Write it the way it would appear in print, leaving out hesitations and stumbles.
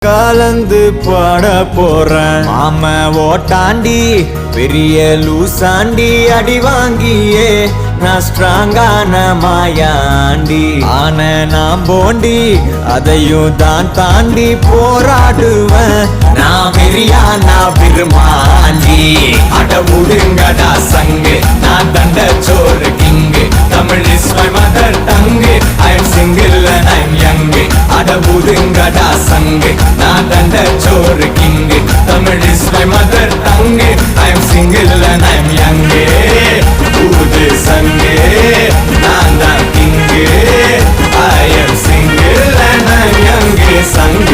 கலந்து பாட போறேன். மாம ஓட்டாண்டி பெரிய லூசாண்டி அடி வாங்கியே நான் ஸ்ட்ராங்கான மாயாண்டி. ஆன நான் போண்டி அதையும் தான் தாண்டி போராடுவேன். நான் வெறியா நான் விரும்பாண்டி. அட முடுங்கடா சங்கு நான் தண்ட சோறு king. Tamil is my mother tongue. I am single and I'm young. அட முடுங்கடா சங்கு நான் தண்ட சோறு king. Tamil is my mother tongue. I am single and I'm young. ஊது சங்கு நான் தான் king. I am single and I'm young. சங்கு